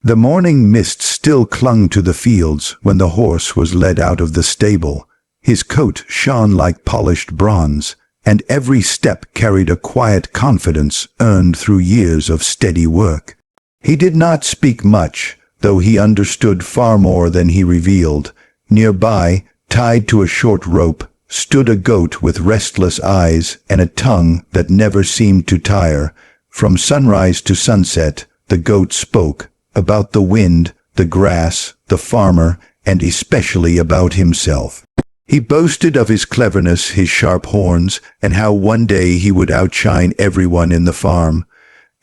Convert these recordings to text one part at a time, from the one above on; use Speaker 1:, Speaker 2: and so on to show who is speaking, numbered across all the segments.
Speaker 1: The morning mist still clung to the fields when the horse was led out of the stable. His coat shone like polished bronze, and every step carried a quiet confidence earned through years of steady work. He did not speak much, though he understood far more than he revealed. Nearby, tied to a short rope, stood a goat with restless eyes and a tongue that never seemed to tire. From sunrise to sunset, the goat spoke about the wind, the grass, the farmer, and especially about himself. He boasted of his cleverness, his sharp horns, and how one day he would outshine everyone in the farm.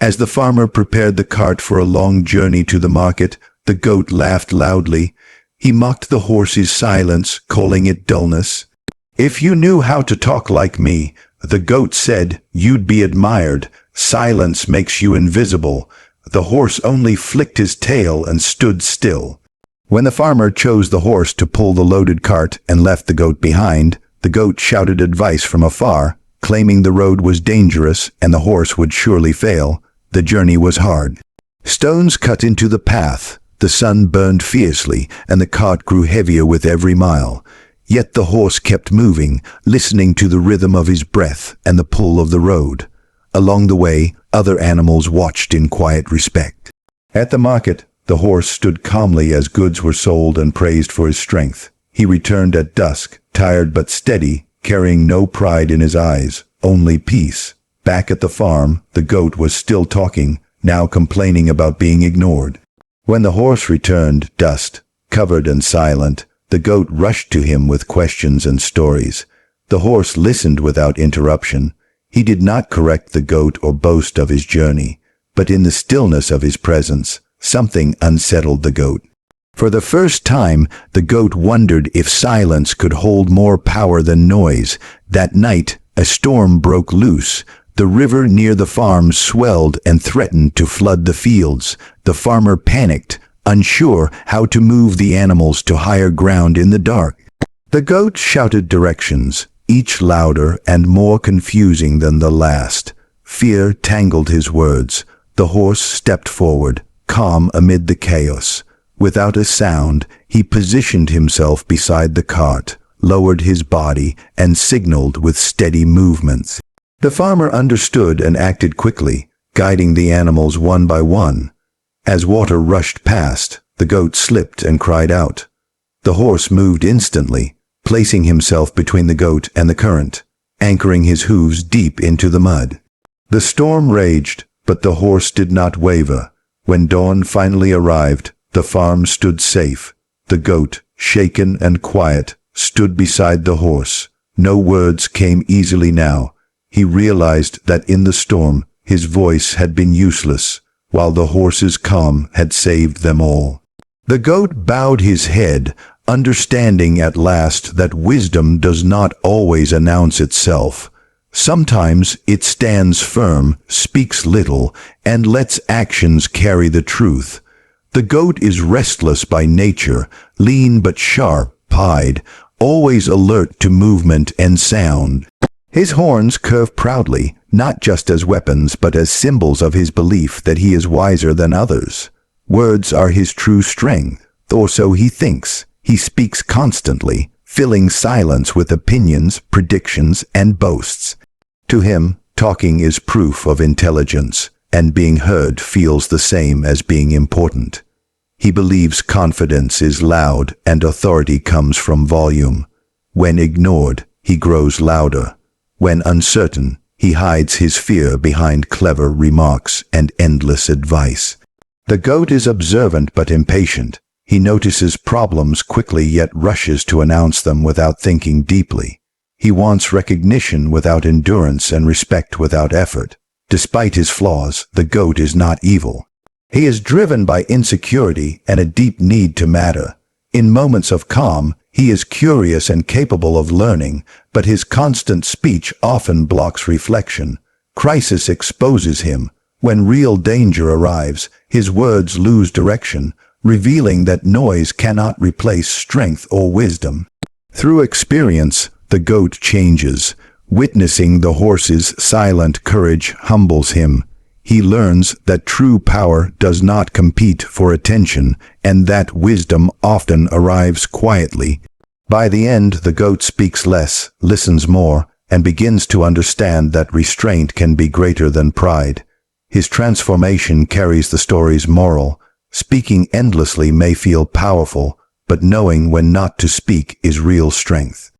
Speaker 1: As the farmer prepared the cart for a long journey to the market, the goat laughed loudly. He mocked the horse's silence, calling it dullness. "If you knew how to talk like me," the goat said, "you'd be admired. Silence makes you invisible." The horse only flicked his tail and stood still. When the farmer chose the horse to pull the loaded cart and left the goat behind, the goat shouted advice from afar, claiming the road was dangerous and the horse would surely fail. The journey was hard. Stones cut into the path, the sun burned fiercely, and the cart grew heavier with every mile. Yet the horse kept moving, listening to the rhythm of his breath and the pull of the road. Along the way, other animals watched in quiet respect. At the market, the horse stood calmly as goods were sold and praised for his strength. He returned at dusk, tired but steady, carrying no pride in his eyes, only peace. Back at the farm, the goat was still talking, now complaining about being ignored. When the horse returned, dust, covered and silent, the goat rushed to him with questions and stories. The horse listened without interruption. He did not correct the goat or boast of his journey, but in the stillness of his presence, something unsettled the goat. For the first time, the goat wondered if silence could hold more power than noise. That night, a storm broke loose. The river near the farm swelled and threatened to flood the fields. The farmer panicked, unsure how to move the animals to higher ground in the dark. The goat shouted directions, each louder and more confusing than the last. Fear tangled his words. The horse stepped forward, calm amid the chaos. Without a sound, he positioned himself beside the cart, lowered his body, and signaled with steady movements. The farmer understood and acted quickly, guiding the animals one by one. As water rushed past, the goat slipped and cried out. The horse moved instantly, placing himself between the goat and the current, anchoring his hooves deep into the mud. The storm raged, but the horse did not waver. When dawn finally arrived, the farm stood safe. The goat, shaken and quiet, stood beside the horse. No words came easily now. He realized that in the storm, his voice had been useless, while the horse's calm had saved them all. The goat bowed his head, understanding at last that wisdom does not always announce itself. Sometimes it stands firm, speaks little, and lets actions carry the truth. The goat is restless by nature, lean but sharp-eyed, always alert to movement and sound. His horns curve proudly, not just as weapons but as symbols of his belief that he is wiser than others. Words are his true strength, or so he thinks. He speaks constantly, filling silence with opinions, predictions, and boasts. To him, talking is proof of intelligence, and being heard feels the same as being important. He believes confidence is loud and authority comes from volume. When ignored, he grows louder. When uncertain, he hides his fear behind clever remarks and endless advice. The goat is observant but impatient. He notices problems quickly yet rushes to announce them without thinking deeply. He wants recognition without endurance and respect without effort. Despite his flaws, the goat is not evil. He is driven by insecurity and a deep need to matter. In moments of calm, he is curious and capable of learning, but his constant speech often blocks reflection. Crisis exposes him. When real danger arrives, his words lose direction, revealing that noise cannot replace strength or wisdom. Through experience, the goat changes. Witnessing the horse's silent courage humbles him. He learns that true power does not compete for attention and that wisdom often arrives quietly. By the end, the goat speaks less, listens more, and begins to understand that restraint can be greater than pride. His transformation carries the story's moral. Speaking endlessly may feel powerful, but knowing when not to speak is real strength.